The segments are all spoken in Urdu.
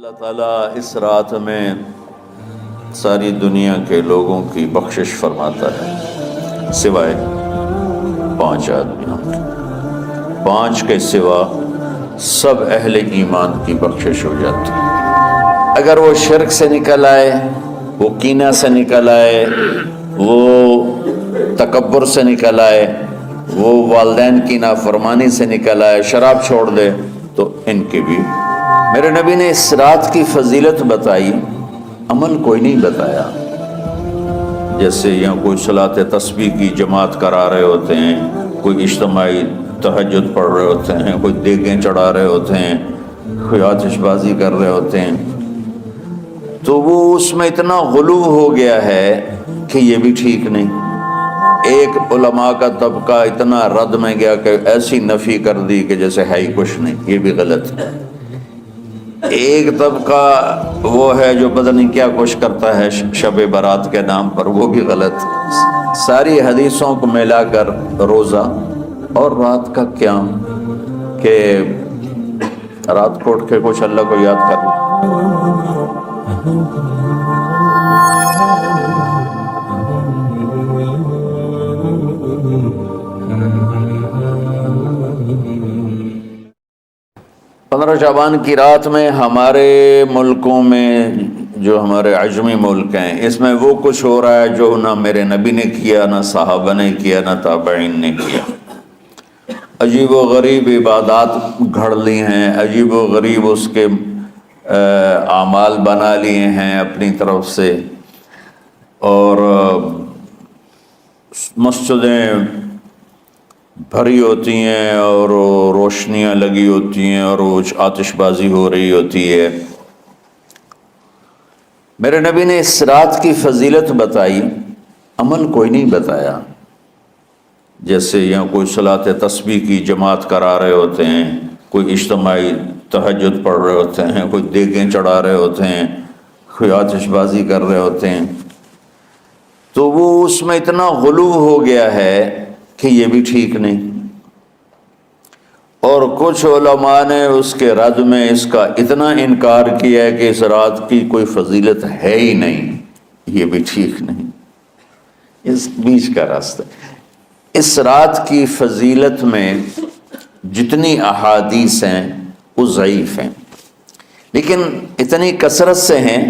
اللہ تعالیٰ اس رات میں ساری دنیا کے لوگوں کی بخشش فرماتا ہے سوائے 5 آدمیوں کی۔ 5 کے سوا سب اہل ایمان کی بخشش ہو جاتی ہے۔ اگر وہ شرک سے نکل آئے، وہ کینہ سے نکل آئے، وہ تکبر سے نکل آئے، وہ والدین کی نافرمانی سے نکل آئے، شراب چھوڑ دے، تو ان کی بھی میرے نبی نے اس رات کی فضیلت بتائی، عمل کوئی نہیں بتایا۔ جیسے یہاں کوئی صلاۃ تسبیح کی جماعت کرا رہے ہوتے ہیں، کوئی اجتماعی تہجد پڑھ رہے ہوتے ہیں، کوئی دیگیں چڑھا رہے ہوتے ہیں، کوئی آتش بازی کر رہے ہوتے ہیں، تو وہ اس میں اتنا غلو ہو گیا ہے کہ یہ بھی ٹھیک نہیں۔ ایک علماء کا طبقہ اتنا رد میں گیا کہ ایسی نفی کر دی کہ جیسے ہے ہی کچھ نہیں، یہ بھی غلط ہے۔ ایک طبقہ وہ ہے جو پتہ نہیں کیا کچھ کرتا ہے شب برات کے نام پر، وہ بھی غلط۔ ساری حدیثوں کو ملا کر روزہ اور رات کا قیام، کہ رات کو اٹھ کے کچھ اللہ کو یاد کر لیں۔ 15 شعبان کی رات میں ہمارے ملکوں میں، جو ہمارے عجمی ملک ہیں، اس میں وہ کچھ ہو رہا ہے جو نہ میرے نبی نے کیا، نہ صحابہ نے کیا، نہ تابعین نے کیا۔ عجیب و غریب عبادات گھڑ لی ہیں، عجیب و غریب اس کے اعمال بنا لیے ہیں اپنی طرف سے، اور مسجدیں بھری ہوتی ہیں اور روشنیاں لگی ہوتی ہیں اور آتش بازی ہو رہی ہوتی ہے۔ میرے نبی نے اس رات کی فضیلت بتائی، عمل کوئی نہیں بتایا۔ جیسے یہاں کوئی صلاۃ تسبیح کی جماعت کرا رہے ہوتے ہیں، کوئی اجتماعی تہجد پڑھ رہے ہوتے ہیں، کوئی دیگیں چڑھا رہے ہوتے ہیں، کوئی آتش بازی کر رہے ہوتے ہیں، تو وہ اس میں اتنا غلو ہو گیا ہے کہ یہ بھی ٹھیک نہیں۔ اور کچھ علماء نے اس کے رد میں اس کا اتنا انکار کیا ہے کہ اس رات کی کوئی فضیلت ہے ہی نہیں، یہ بھی ٹھیک نہیں۔ اس بیچ کا راستہ، اس رات کی فضیلت میں جتنی احادیث ہیں وہ ضعیف ہیں، لیکن اتنی کثرت سے ہیں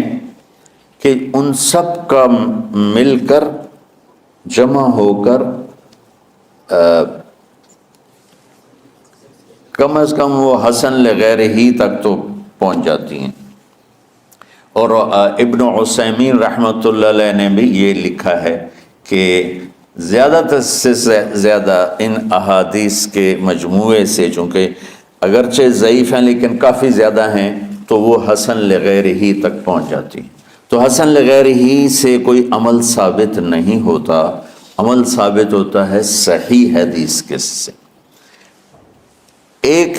کہ ان سب کا مل کر جمع ہو کر کم از کم وہ حسن لغیر ہی تک تو پہنچ جاتی ہیں۔ اور ابن عثیمین رحمۃ اللہ علیہ نے بھی یہ لکھا ہے کہ زیادہ سے زیادہ ان احادیث کے مجموعے سے، چونکہ اگرچہ ضعیف ہیں لیکن کافی زیادہ ہیں، تو وہ حسن لغیر ہی تک پہنچ جاتی ہیں۔ تو حسن لغیر ہی سے کوئی عمل ثابت نہیں ہوتا، عمل ثابت ہوتا ہے صحیح حدیث کے سے۔ ایک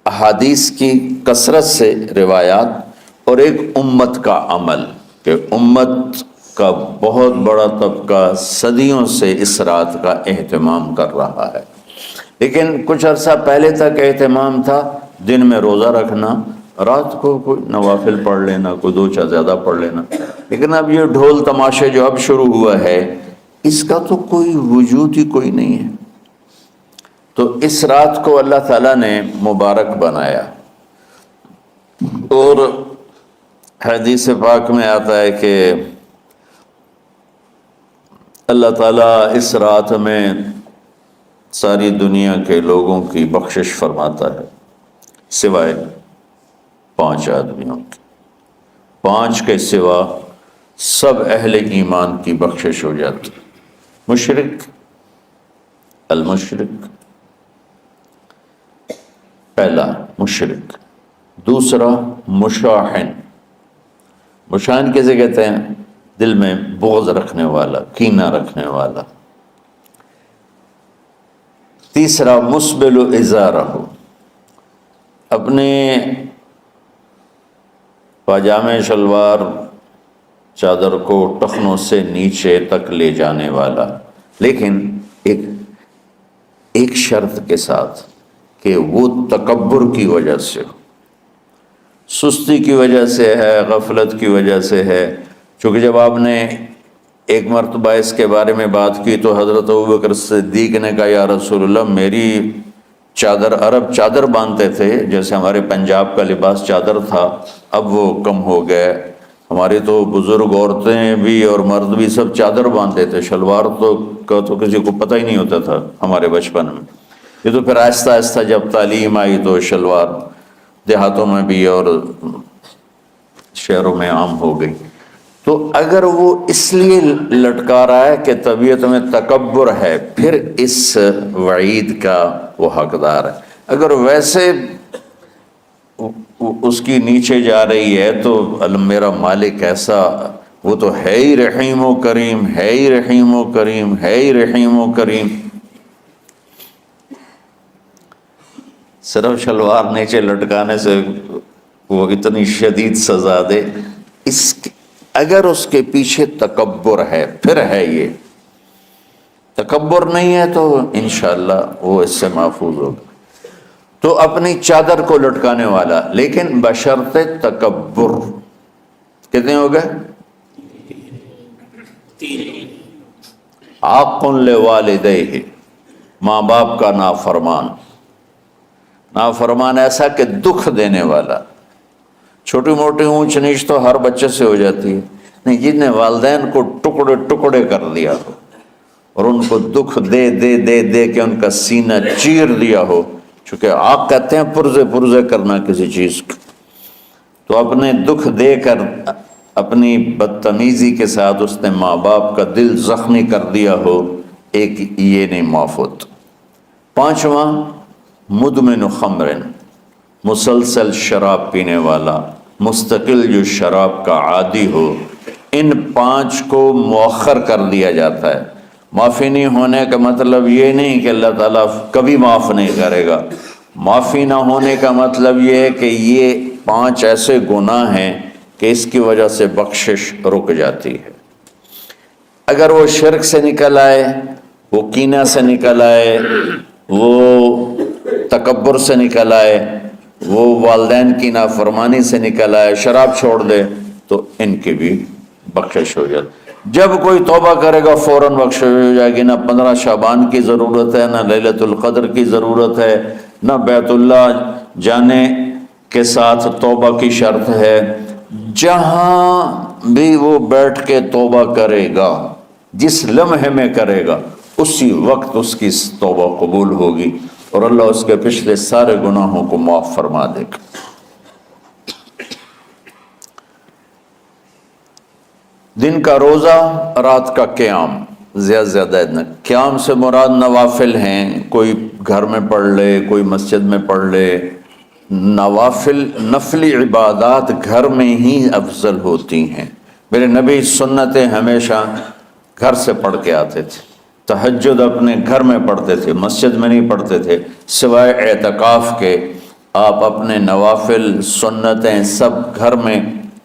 احادیث کی کثرت سے روایات، اور ایک امت کا عمل، کہ امت کا بہت بڑا طبقہ صدیوں سے اس رات کا اہتمام کر رہا ہے۔ لیکن کچھ عرصہ پہلے تک اہتمام تھا دن میں روزہ رکھنا، رات کو کوئی نوافل پڑھ لینا، کوئی 2 چا زیادہ پڑھ لینا، لیکن اب یہ ڈھول تماشے جو اب شروع ہوا ہے، اس کا تو کوئی وجود ہی کوئی نہیں ہے۔ تو اس رات کو اللہ تعالیٰ نے مبارک بنایا، اور حدیث پاک میں آتا ہے کہ اللہ تعالیٰ اس رات میں ساری دنیا کے لوگوں کی بخشش فرماتا ہے سوائے 5 آدمیوں کی۔ 5 کے سوا سب اہل ایمان کی بخشش ہو جاتی۔ مشرک، المشرک، پہلا مشرک، دوسرا مشاحن۔ مشاحن کسے کہتے ہیں؟ دل میں بغض رکھنے والا، کینہ رکھنے والا۔ تیسرا مسبل ازارہ، اپنے پاجامے شلوار چادر کو ٹخنوں سے نیچے تک لے جانے والا، لیکن ایک شرط کے ساتھ کہ وہ تکبر کی وجہ سے ہو۔ سستی کی وجہ سے ہے، غفلت کی وجہ سے ہے. چونکہ جب آپ نے ایک مرتبہ اس کے بارے میں بات کی تو حضرت ابوبکر صدیق نے کہا یا رسول اللہ میری چادر، عرب چادر باندھتے تھے جیسے ہمارے پنجاب کا لباس چادر تھا، اب وہ کم ہو گئے. ہماری تو بزرگ عورتیں بھی اور مرد بھی سب چادر باندھتے تھے، شلوار تو کسی کو پتہ ہی نہیں ہوتا تھا ہمارے بچپن میں. یہ تو پھر آہستہ آہستہ جب تعلیم آئی تو شلوار دیہاتوں میں بھی اور شہروں میں عام ہو گئی. تو اگر وہ اس لیے لٹکا رہا ہے کہ طبیعت میں تکبر ہے، پھر اس وعید کا وہ حقدار ہے. اگر ویسے اس کی نیچے جا رہی ہے تو میرا مالک ایسا، وہ تو ہے ہی رحیم و کریم، ہے ہی رحیم و کریم، ہے ہی رحیم و کریم. صرف شلوار نیچے لٹکانے سے وہ اتنی شدید سزا دے، اگر اس کے پیچھے تکبر ہے پھر ہے. یہ تکبر نہیں ہے تو انشاءاللہ وہ اس سے محفوظ ہوگا. تو اپنی چادر کو لٹکانے والا، لیکن بشرط تکبر. کتنے ہو گئے؟ عاق لوالدیہ، ماں باپ کا نافرمان. نافرمان ایسا کہ دکھ دینے والا. چھوٹی موٹی اونچ نیچ تو ہر بچے سے ہو جاتی ہے، نہیں جن نے والدین کو ٹکڑے ٹکڑے کر دیا ہو اور ان کو دکھ دے دے دے دے کے ان کا سینہ چیر دیا ہو. چونکہ آپ کہتے ہیں پرزے کرنا کسی چیز کو، تو اپنے دکھ دے کر اپنی بدتمیزی کے ساتھ اس نے ماں باپ کا دل زخمی کر دیا ہو، ایک یہ نہیں معاف ہوتا. پانچواں مدمن خمر، مسلسل شراب پینے والا، مستقل جو شراب کا عادی ہو. ان پانچ کو مؤخر کر دیا جاتا ہے. معافی نہیں ہونے کا مطلب یہ نہیں کہ اللہ تعالیٰ کبھی معاف نہیں کرے گا. معافی نہ ہونے کا مطلب یہ ہے کہ یہ پانچ ایسے گناہ ہیں کہ اس کی وجہ سے بخشش رک جاتی ہے. اگر وہ شرک سے نکل آئے، وہ کینہ سے نکل آئے، وہ تکبر سے نکل آئے، وہ والدین کی نافرمانی سے نکل آئے، شراب چھوڑ دے، تو ان کی بھی بخشش ہو جاتی. جب کوئی توبہ کرے گا فوراً بخشش ہو جائے گی. نہ 15 شعبان کی ضرورت ہے، نہ لیلۃ القدر کی ضرورت ہے، نہ بیت اللہ جانے کے ساتھ توبہ کی شرط ہے. جہاں بھی وہ بیٹھ کے توبہ کرے گا، جس لمحے میں کرے گا، اسی وقت اس کی توبہ قبول ہوگی اور اللہ اس کے پچھلے سارے گناہوں کو معاف فرما دے گا. دن کا روزہ، رات کا قیام. زیادہ زیادہ قیام سے مراد نوافل ہیں، کوئی گھر میں پڑھ لے، کوئی مسجد میں پڑھ لے. نوافل، نفلی عبادات گھر میں ہی افضل ہوتی ہیں. میرے نبی سنتیں ہمیشہ گھر سے پڑھ کے آتے تھے. تہجد اپنے گھر میں پڑھتے تھے، مسجد میں نہیں پڑھتے تھے. سوائے اعتکاف کے آپ اپنے نوافل سنتیں سب گھر میں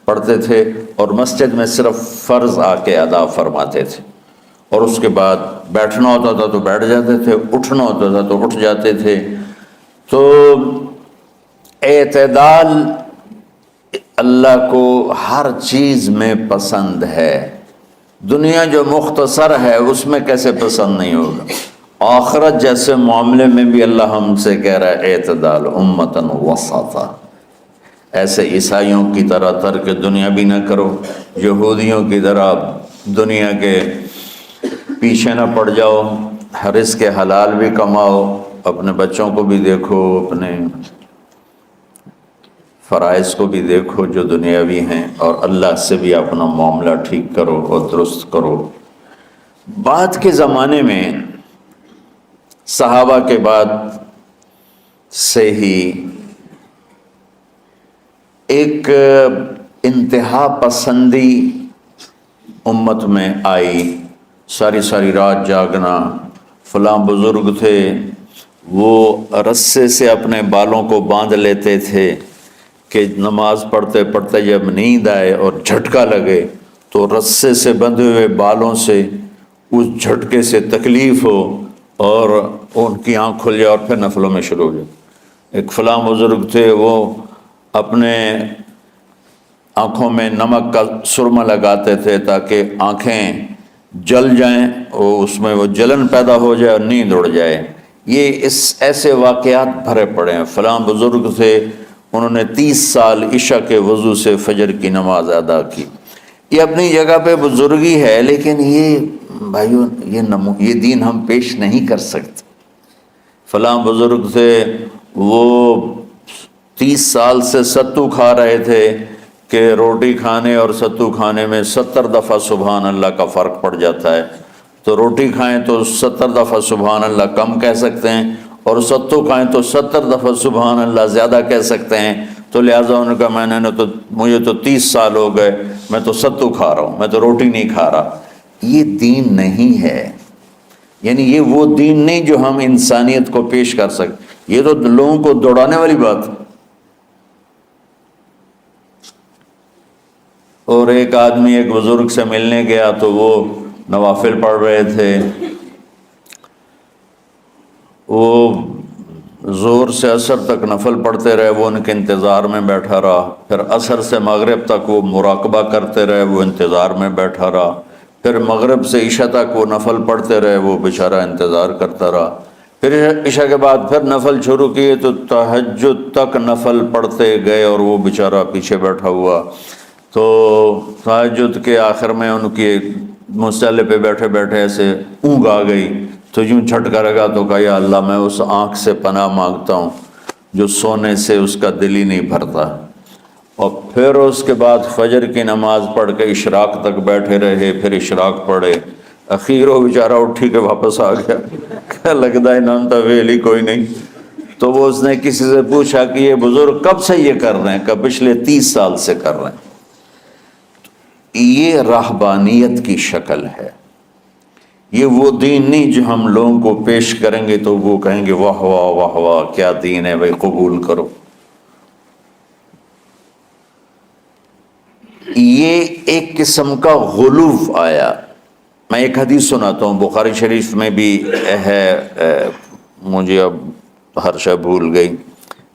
پڑھتے تھے اور مسجد میں صرف فرض آ کے ادا فرماتے تھے. اور اس کے بعد بیٹھنا ہوتا تھا تو بیٹھ جاتے تھے، اٹھنا ہوتا تھا تو اٹھ جاتے تھے. تو اعتدال اللہ کو ہر چیز میں پسند ہے. دنیا جو مختصر ہے اس میں کیسے پسند نہیں ہوگا؟ آخرت جیسے معاملے میں بھی اللہ ہم سے کہہ رہا ہے اعتدال، امتن وسطا. ایسے عیسائیوں کی طرح ترک دنیا بھی نہ کرو، یہودیوں کی طرح دنیا کے پیچھے نہ پڑ جاؤ. رزق حلال بھی کماؤ، اپنے بچوں کو بھی دیکھو، اپنے فرائض کو بھی دیکھو جو دنیاوی ہیں، اور اللہ سے بھی اپنا معاملہ ٹھیک کرو اور درست کرو. بعد کے زمانے میں صحابہ کے بعد سے ہی ایک انتہا پسندی امت میں آئی. ساری رات جاگنا. فلاں بزرگ تھے وہ رسے سے اپنے بالوں کو باندھ لیتے تھے کہ نماز پڑھتے پڑھتے جب نیند آئے اور جھٹکا لگے تو رسے سے بندھے ہوئے بالوں سے اس جھٹکے سے تکلیف ہو اور ان کی آنکھ کھل جائے اور پھر نفلوں میں شروع ہو جائے. ایک فلاں بزرگ تھے وہ اپنے آنکھوں میں نمک کا سرما لگاتے تھے تاکہ آنکھیں جل جائیں اور اس میں وہ جلن پیدا ہو جائے اور نیند اڑ جائے۔ یہ ایسے واقعات بھرے پڑے ہیں۔ فلاں بزرگ تھے، انہوں نے 30 سال عشاء کے وضو سے فجر کی نماز ادا کی۔ یہ اپنی جگہ پہ بزرگی ہے، لیکن یہ بھائیوں یہ دین ہم پیش نہیں کر سکتے۔ فلاں بزرگ تھے، وہ 30 سال سے ستو کھا رہے تھے کہ روٹی کھانے اور ستو کھانے میں 70 دفعہ سبحان اللہ کا فرق پڑ جاتا ہے، تو روٹی کھائیں تو 70 دفعہ سبحان اللہ کم کہہ سکتے ہیں، اور ستو کھائیں تو 70 دفعہ سبحان اللہ زیادہ کہہ سکتے ہیں۔ تو لہٰذا انہوں نے کہا مجھے تو 30 سال ہو گئے، میں تو ستو کھا رہا ہوں، میں تو روٹی نہیں کھا رہا۔ یہ دین نہیں ہے، یعنی یہ وہ دین نہیں جو ہم انسانیت کو پیش کر سکتے۔ یہ تو لوگوں کو دوڑانے والی بات ہے۔ اور ایک آدمی ایک بزرگ سے ملنے گیا تو وہ نوافل پڑھ رہے تھے، وہ زور سے عصر تک نفل پڑھتے رہے، وہ ان کے انتظار میں بیٹھا رہا۔ پھر عصر سے مغرب تک وہ مراقبہ کرتے رہے، وہ انتظار میں بیٹھا رہا۔ پھر مغرب سے عشاء تک وہ نفل پڑھتے رہے، وہ بیچارہ انتظار کرتا رہا۔ پھر عشاء کے بعد پھر نفل شروع کیے تو تہجد تک نفل پڑھتے گئے اور وہ بیچارہ پیچھے بیٹھا ہوا۔ تو تہجد کے آخر میں ان کی مصلی پہ بیٹھے بیٹھے ایسے اونگ آ گئی، تو یوں جھٹکا لگا تو کہا یا اللہ میں اس آنکھ سے پناہ مانگتا ہوں جو سونے سے اس کا دل ہی نہیں بھرتا۔ اور پھر اس کے بعد فجر کی نماز پڑھ کے اشراق تک بیٹھے رہے، پھر اشراق پڑھے، اخیر وہ بیچارہ اٹھی کے واپس آ گیا کہ لگتا ہے نام تا ویلی کوئی نہیں۔ تو وہ اس نے کسی سے پوچھا کہ یہ بزرگ کب سے یہ کر رہے ہیں؟ کہ پچھلے 30 سال سے کر رہے ہیں۔ یہ راہبانیت کی شکل ہے، یہ وہ دین نہیں جو ہم لوگوں کو پیش کریں گے تو وہ کہیں گے واہ واہ واہ واہ کیا دین ہے بھائی، قبول کرو۔ یہ ایک قسم کا غلو آیا۔ میں ایک حدیث سناتا ہوں، بخاری شریف میں بھی ہے، مجھے اب ہر شے بھول گئی،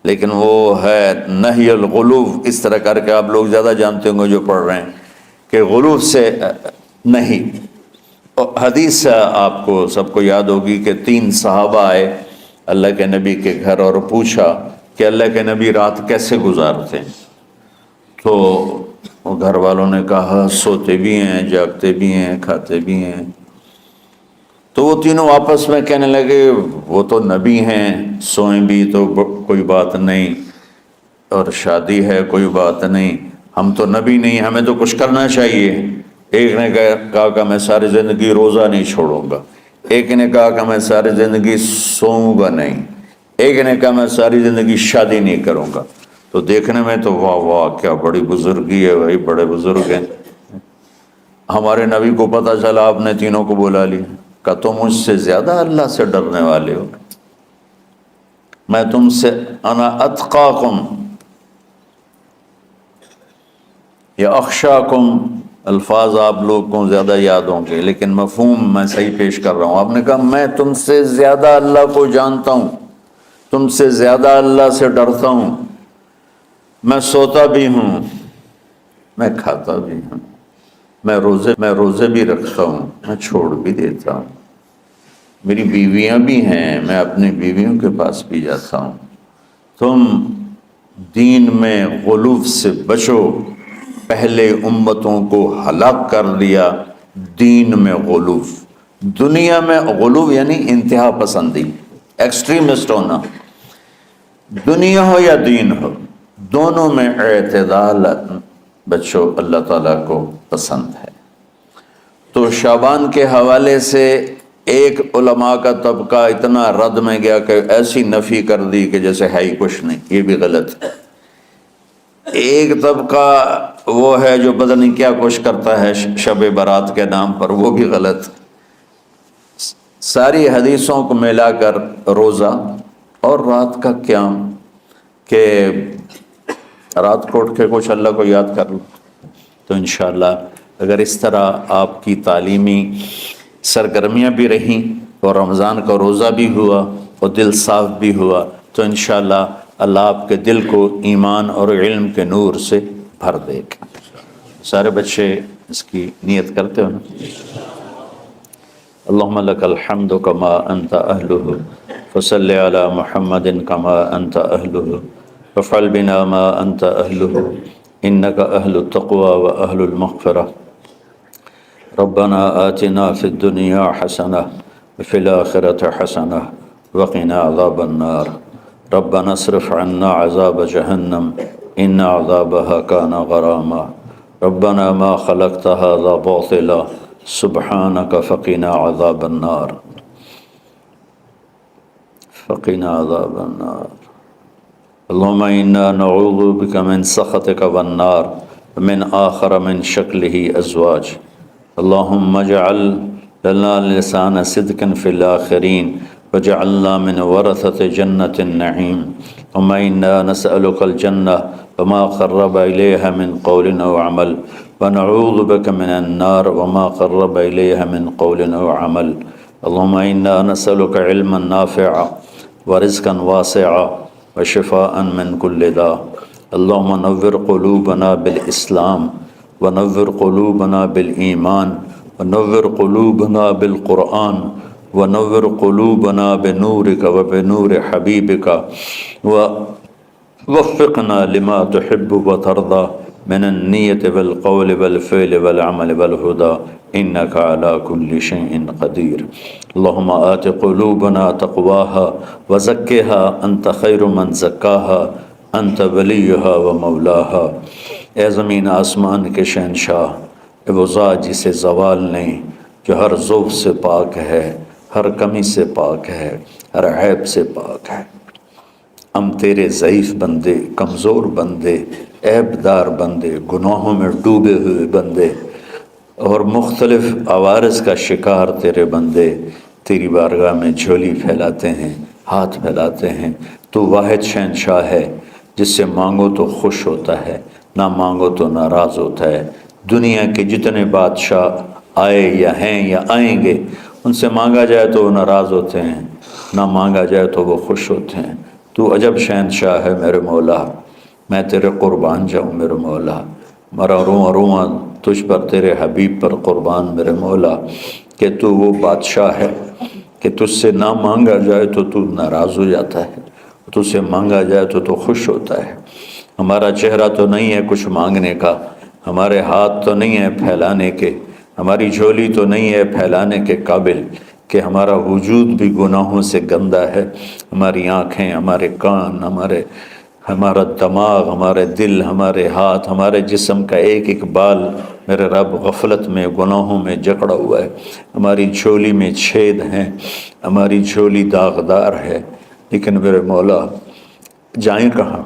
لیکن وہ ہے نہی الغلو، اس طرح کر کے آپ لوگ زیادہ جانتے ہوں گے جو پڑھ رہے ہیں کہ غلو سے نہیں۔ حدیث آپ کو سب کو یاد ہوگی کہ 3 صحابہ آئے اللہ کے نبی کے گھر اور پوچھا کہ اللہ کے نبی رات کیسے گزارتے ہیں؟ تو گھر والوں نے کہا سوتے بھی ہیں، جاگتے بھی ہیں، کھاتے بھی ہیں۔ تو وہ تینوں آپس میں کہنے لگے وہ تو نبی ہیں، سوئیں بھی تو کوئی بات نہیں، اور شادی ہے کوئی بات نہیں، ہم تو نبی نہیں، ہمیں تو کچھ کرنا چاہیے۔ ایک نے کہا کہ میں ساری زندگی روزہ نہیں چھوڑوں گا، ایک نے کہا کہ میں ساری زندگی سوؤں گا نہیں، ایک نے کہا میں ساری زندگی شادی نہیں کروں گا۔ تو دیکھنے میں تو واہ واہ کیا بڑی بزرگی ہے بھائی، بڑے بزرگ ہیں۔ ہمارے نبی کو پتہ چلا، آپ نے تینوں کو بلا لیا، کہ تم مجھ سے زیادہ اللہ سے ڈرنے والے ہو، میں تم سے انا اتقاکم یا اخشاکم، الفاظ آپ لوگ کو زیادہ یاد ہوں گے لیکن مفہوم میں صحیح پیش کر رہا ہوں۔ آپ نے کہا میں تم سے زیادہ اللہ کو جانتا ہوں، تم سے زیادہ اللہ سے ڈرتا ہوں، میں سوتا بھی ہوں، میں کھاتا بھی ہوں، میں روزے بھی رکھتا ہوں، میں چھوڑ بھی دیتا ہوں، میری بیویاں بھی ہیں، میں اپنی بیویوں کے پاس بھی جاتا ہوں۔ تم دین میں غلو سے بچو، پہلے امتوں کو ہلاک کر دیا دین میں غلو۔ دنیا میں غلو یعنی انتہا پسندی، ایکسٹریمسٹ ہونا، دنیا ہو یا دین ہو دونوں میں اعتدال بچو، اللہ تعالیٰ کو پسند ہے۔ تو شعبان کے حوالے سے ایک علماء کا طبقہ اتنا رد میں گیا کہ ایسی نفی کر دی کہ جیسے ہے ہی کچھ نہیں، یہ بھی غلط ہے۔ ایک طبقہ وہ ہے جو پتہ نہیں کیا کچھ کرتا ہے شب برات کے نام پر، وہ بھی غلط۔ ساری حدیثوں کو ملا کر روزہ اور رات کا قیام، کہ رات کو اٹھ کے کچھ اللہ کو یاد کر لو، تو انشاءاللہ اگر اس طرح آپ کی تعلیمی سرگرمیاں بھی رہیں اور رمضان کا روزہ بھی ہوا اور دل صاف بھی ہوا تو انشاءاللہ اللہ آپ کے دل کو ایمان اور علم کے نور سے بھر دے گا۔ سارے بچے اس کی نیت کرتے ہو نا؟ اللہم لک الحمد کما انت اہلہ فصلی علی محمد کما انت اہلہ وفعل بنا ما انت اہلہ انک اہل التقوی و اہل المغفرہ ربنا آتنا فی الدنیا حسنہ وفی الآخرة حسنہ وقنا عذاب النار ربنا اصرف عنا عذاب جہنم ان عذابها كان غراما ربنا ما خلقت هذا باطلا سبحانك فقنا عذاب النار فقنا عذاب النار اللهم إنا نعوذ بك من سخطك والنار ومن آخر من شكله أزواج اللهم اجعل لنا لسان صدق في الآخرين وجعلنا من ورثة جنة النعيم اللهم إنا نسألك الجنة وما قرب إليها من قول أو عمل ونعوذ بك من النار وما قرب إليها من قول أو عمل اللهم إنا نسألك علما نافعا ورزقا واسعا وشفاء من كل داء اللهم نور قلوبنا بالإسلام ونور قلوبنا بالإيمان ونور قلوبنا بالقرآن ونور قلوبنا بنورك وبنور حبيبك ووفقنا لما تحب وترضى من النية والقول والفعل والعمل والهدى إنك على كل شيء قدير اللهم آت قلوبنا تقواها وزكها أنت خير من زكاها أنت وليها ومولاها اے زمین آسمان کے شہنشاہ، اے وہ ذات جسے زوال نہیں، جو ہر ذوف سے پاک ہے، ہر کمی سے پاک ہے، ہر عیب سے پاک ہے۔ ہم تیرے ضعیف بندے، کمزور بندے، عیب دار بندے، گناہوں میں ڈوبے ہوئے بندے اور مختلف عوارض کا شکار تیرے بندے تیری بارگاہ میں جھولی پھیلاتے ہیں، ہاتھ پھیلاتے ہیں۔ تو واحد شہنشاہ ہے جس سے مانگو تو خوش ہوتا ہے، نہ مانگو تو ناراض ہوتا ہے۔ دنیا کے جتنے بادشاہ آئے یا ہیں یا آئیں گے، ان سے مانگا جائے تو وہ ناراض ہوتے ہیں، نہ مانگا جائے تو وہ خوش ہوتے ہیں۔ تو عجب شہنشاہ ہے میرے مولا، میں تیرے قربان جاؤں میرے مولا، مرا رواں رواں تجھ پر تیرے حبیب پر قربان میرے مولا، کہ تو وہ بادشاہ ہے کہ تجھ سے نہ مانگا جائے تو ناراض ہو جاتا ہے، تجھ سے مانگا جائے تو خوش ہوتا ہے۔ ہمارا چہرہ تو نہیں ہے کچھ مانگنے کا، ہمارے ہاتھ تو نہیں ہے پھیلانے کے، ہماری جھولی تو نہیں ہے پھیلانے کے قابل، کہ ہمارا وجود بھی گناہوں سے گندا ہے، ہماری آنکھیں، ہمارے کان، ہمارا دماغ، ہمارے دل، ہمارے ہاتھ، ہمارے جسم کا ایک ایک بال میرے رب غفلت میں، گناہوں میں جکڑا ہوا ہے۔ ہماری جھولی میں چھید ہیں، ہماری جھولی داغدار ہے، لیکن میرے مولا جائیں کہاں؟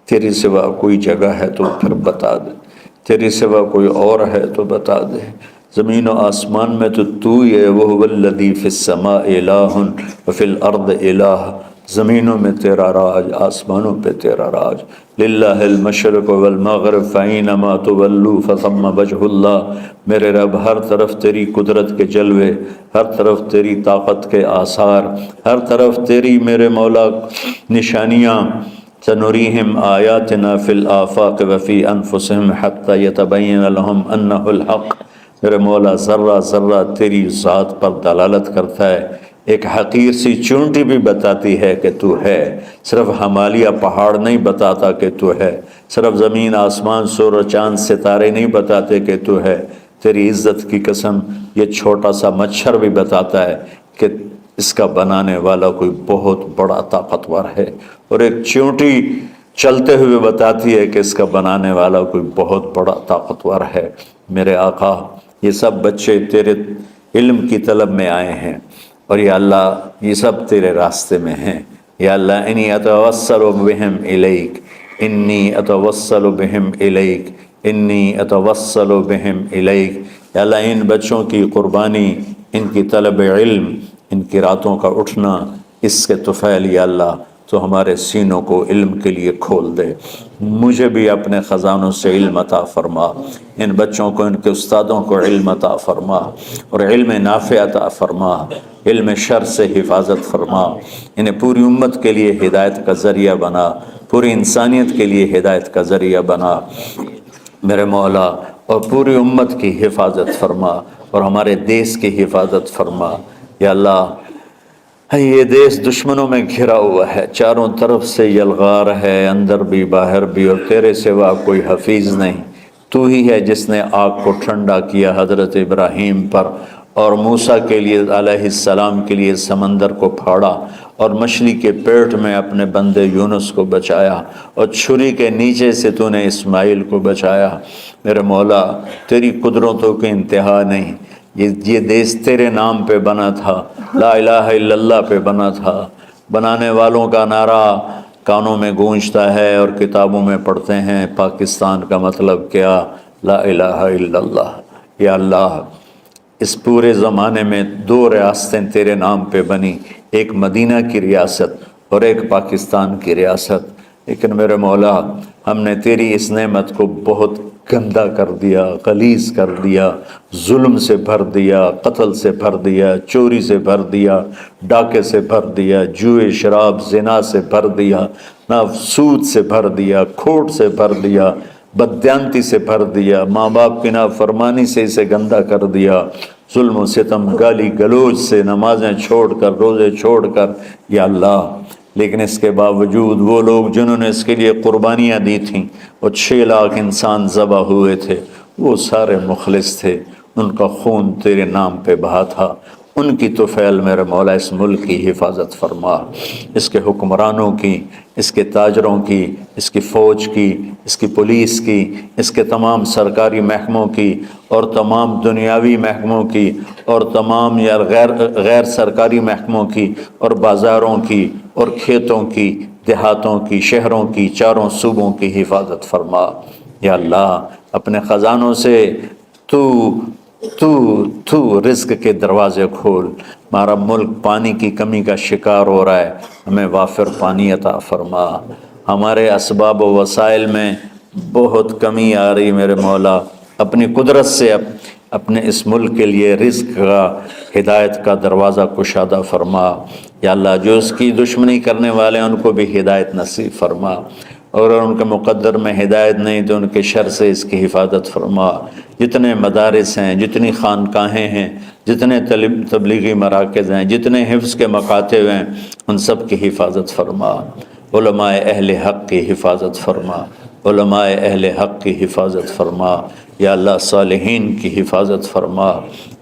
تیری سوا کوئی جگہ ہے تو پھر بتا دے، تیری سوا کوئی اور ہے تو بتا دے۔ زمین و آسمان میں تو ہی ہے، وَهُوَ الَّذِي فِي السَّمَاءِ إِلَٰهٌ وَفِي الْأَرْضِ إِلَٰهٌ، زمینوں میں تیرا راج، آسمانوں پہ تیرا راج۔ لِلَّهِ الْمَشْرِقُ وَالْمَغْرِبُ فَأَيْنَمَا تُوَلُّوا فَثَمَّ وَجْهُ اللَّهِ، میرے رب ہر طرف تیری قدرت کے جلوے، ہر طرف تیری طاقت کے آثار، ہر طرف تیری میرے مولا نشانیاں۔ سنريهم آياتنا في الآفاق وفي أنفسهم حتى يتبين لهم أنه الحق، میرے مولا ذرہ ذرہ تیری ذات پر دلالت کرتا ہے، ایک حقیر سی چونٹی بھی بتاتی ہے کہ تو ہے، صرف ہمالیہ پہاڑ نہیں بتاتا کہ تو ہے، صرف زمین آسمان سورج چاند ستارے نہیں بتاتے کہ تو ہے، تیری عزت کی قسم یہ چھوٹا سا مچھر بھی بتاتا ہے کہ اس کا بنانے والا کوئی بہت بڑا طاقتور ہے، اور ایک چیونٹی چلتے ہوئے بتاتی ہے کہ اس کا بنانے والا کوئی بہت بڑا طاقتور ہے۔ میرے آقا یہ سب بچے تیرے علم کی طلب میں آئے ہیں، اور یا اللہ یہ سب تیرے راستے میں ہیں۔ یا اللہ انی اتوسل بہم الیک، انی اتوسل بہم الیک، انی اتوسل بہم الیک۔ یا اللہ ان بچوں کی قربانی، ان کی طلب علم، ان کی راتوں کا اٹھنا، اس کے طفیل یا اللہ تو ہمارے سینوں کو علم کے لیے کھول دے۔ مجھے بھی اپنے خزانوں سے علم عطا فرما، ان بچوں کو، ان کے استادوں کو علم عطا فرما، اور علم نافع عطا فرما، علم شر سے حفاظت فرما، انہیں پوری امت کے لیے ہدایت کا ذریعہ بنا، پوری انسانیت کے لیے ہدایت کا ذریعہ بنا۔ میرے مولا، اور پوری امت کی حفاظت فرما اور ہمارے دیس کی حفاظت فرما یا اللہ۔ یہ دیس دشمنوں میں گھرا ہوا ہے، چاروں طرف سے یلغار ہے، اندر بھی باہر بھی، اور تیرے سوا کوئی حفیظ نہیں۔ تو ہی ہے جس نے آگ کو ٹھنڈا کیا حضرت ابراہیم پر، اور موسیٰ کے لیے علیہ السلام کے لیے سمندر کو پھاڑا، اور مچھلی کے پیٹ میں اپنے بندے یونس کو بچایا، اور چھری کے نیچے سے تو نے اسماعیل کو بچایا۔ میرے مولا، تیری قدرتوں کی انتہا نہیں۔ یہ دیس تیرے نام پہ بنا تھا، لا الہ الا اللہ پہ بنا تھا۔ بنانے والوں کا نعرہ کانوں میں گونجتا ہے اور کتابوں میں پڑھتے ہیں، پاکستان کا مطلب کیا؟ لا الہ الا اللہ۔ یا اللہ، اس پورے زمانے میں 2 ریاستیں تیرے نام پہ بنی، ایک مدینہ کی ریاست اور ایک پاکستان کی ریاست، لیکن میرے مولا ہم نے تیری اس نعمت کو بہت گندا کر دیا، غلیظ کر دیا، ظلم سے بھر دیا، قتل سے بھر دیا، چوری سے بھر دیا، ڈاکے سے بھر دیا، جوئے شراب زنا سے بھر دیا، نہ سود سے بھر دیا، کھوٹ سے بھر دیا، بددیانتی سے بھر دیا، ماں باپ کی نافرمانی سے اسے گندا کر دیا، ظلم و ستم، گالی گلوچ سے، نمازیں چھوڑ کر، روزے چھوڑ کر یا اللہ۔ لیکن اس کے باوجود وہ لوگ جنہوں نے اس کے لیے قربانیاں دی تھیں، وہ 6 لاکھ انسان ذبح ہوئے تھے، وہ سارے مخلص تھے، ان کا خون تیرے نام پہ بہا تھا۔ ان کی طفیل میرے مولا اس ملک کی حفاظت فرما، اس کے حکمرانوں کی، اس کے تاجروں کی، اس کی فوج کی، اس کی پولیس کی، اس کے تمام سرکاری محکموں کی، اور تمام دنیاوی محکموں کی، اور تمام یا غیر سرکاری محکموں کی، اور بازاروں کی، اور کھیتوں کی، دیہاتوں کی، شہروں کی، چاروں صوبوں کی حفاظت فرما یا اللہ۔ اپنے خزانوں سے تو رزق کے دروازے کھول۔ ہمارا ملک پانی کی کمی کا شکار ہو رہا ہے، ہمیں وافر پانی عطا فرما۔ ہمارے اسباب و وسائل میں بہت کمی آ رہی میرے مولا، اپنی قدرت سے اپنے اس ملک کے لیے رزق کا، ہدایت کا دروازہ کشادہ فرما یا اللہ۔ جو اس کی دشمنی کرنے والے ہیں ان کو بھی ہدایت نصیب فرما، اور ان کے مقدر میں ہدایت نہیں تو ان کے شر سے اس کی حفاظت فرما۔ جتنے مدارس ہیں، جتنی خانقاہیں ہیں، جتنے تبلیغی مراکز ہیں، جتنے حفظ کے مکاتب ہیں، ان سب کی حفاظت فرما۔ علماء اہل حق کی حفاظت فرما، علماء اہل حق کی حفاظت فرما یا اللہ۔ صالحین کی حفاظت فرما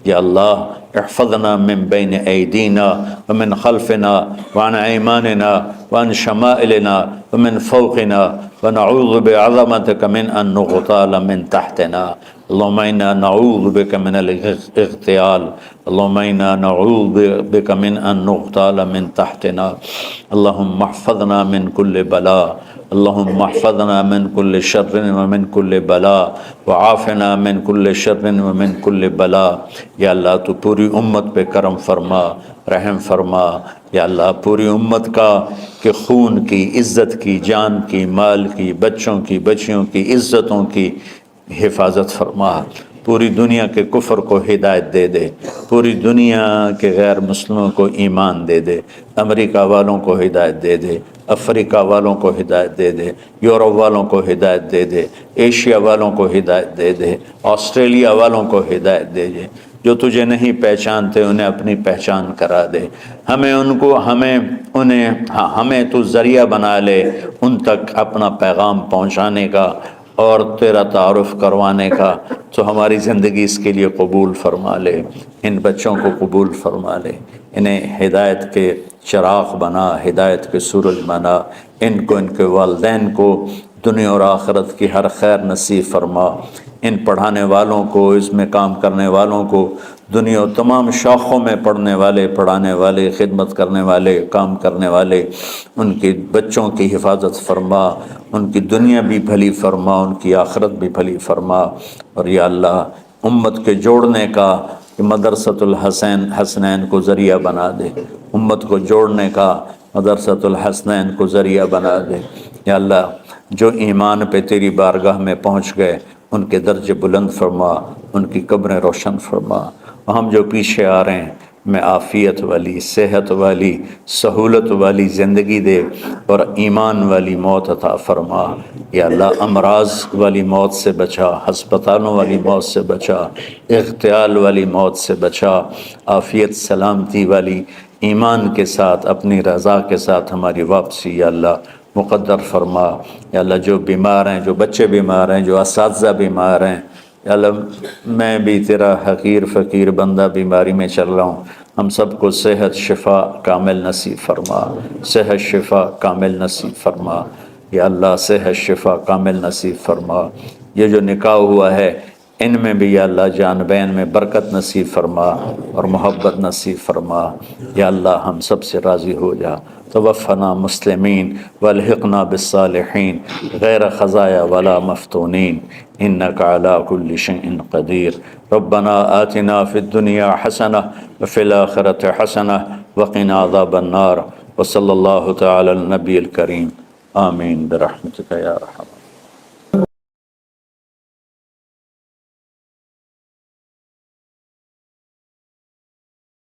یا اللہ۔ احفظنا من بین ایدینا ومن خلفنا وعن ایماننا وعن شمائلنا ومن فوقنا ونعوذ بعظمتك من ان نغتال من تحتنا۔ اللهم انا نعوذ بك من الاغتيال، اللهم انا نعوذ بك من ان نغتال من تحتنا۔ اللهم احفظنا من كل بلاء، اللهم احفظنا من كل شر ومن كل بلاء، وعافنا من كل شر ومن كل بلاء۔ یا اللہ تو پوری امت پہ کرم فرما، رحم فرما یا اللہ۔ پوری امت کا کہ خون کی، عزت کی، جان کی، مال کی، بچوں کی، بچیوں کی، عزتوں کی حفاظت فرما۔ پوری دنیا کے کفر کو ہدایت دے دے، پوری دنیا کے غیر مسلموں کو ایمان دے دے، امریکہ والوں کو ہدایت دے دے، افریقہ والوں کو ہدایت دے دے، یورپ والوں کو ہدایت دے دے، ایشیا والوں کو ہدایت دے دے، آسٹریلیا والوں کو ہدایت دے دے۔ جو تجھے نہیں پہچانتے انہیں اپنی پہچان کرا دے، ہمیں تو ذریعہ بنا لے ان تک اپنا پیغام پہنچانے کا اور تیرا تعارف کروانے کا۔ تو ہماری زندگی اس کے لیے قبول فرما لے، ان بچوں کو قبول فرما لے، انہیں ہدایت کے چراغ بنا، ہدایت کے سورج بنا، ان کو، ان کے والدین کو دنیا اور آخرت کی ہر خیر نصیب فرما۔ ان پڑھانے والوں کو، اس میں کام کرنے والوں کو، دنیا و تمام شاخوں میں پڑھنے والے، پڑھانے والے، خدمت کرنے والے، کام کرنے والے، ان کے بچوں کی حفاظت فرما، ان کی دنیا بھی بھلی فرما، ان کی آخرت بھی بھلی فرما۔ اور یا اللہ امت کے جوڑنے کا کہ مدرسۃ الحسنین کو ذریعہ بنا دے، امت کو جوڑنے کا مدرسۃ الحسنین کو ذریعہ بنا دے یا اللہ۔ جو ایمان پہ تیری بارگاہ میں پہنچ گئے ان کے درجے بلند فرما، ان کی قبریں روشن فرما۔ ہم جو پیچھے آ رہے ہیں میں عافیت والی، صحت والی، سہولت والی زندگی دے اور ایمان والی موت عطا فرما۔ یا اللہ امراض والی موت سے بچا، ہسپتالوں والی موت سے بچا، اغتیال والی موت سے بچا، عافیت سلامتی والی ایمان کے ساتھ اپنی رضا کے ساتھ ہماری واپسی یا اللہ مقدر فرما۔ یا اللہ جو بیمار ہیں، جو بچے بیمار ہیں، جو اساتذہ بیمار ہیں، یا اللہ میں بھی تیرا حقیر فقیر بندہ بیماری میں چل رہا ہوں، ہم سب کو صحت شفا کامل نصیب فرما، صحت شفا کامل نصیب فرما۔ یا اللہ صحت شفا کامل نصیب فرما۔ یہ جو نکاح ہوا ہے ان میں بھی یا اللہ جان بین میں برکت نصیب فرما اور محبت نصیب فرما۔ یا اللہ ہم سب سے راضی ہو جا۔ توفنا مسلمین والحقنا بالصالحین غیر خزایا ولا مفتونین انک علی کل شیء قدیر۔ ربنا آتنا فی الدنیا حسنہ وفی الآخرۃ حسنہ وقنا عذاب النار۔ وصلی اللہ تعالی علی النبی الکریم آمین برحمتک یا ارحم۔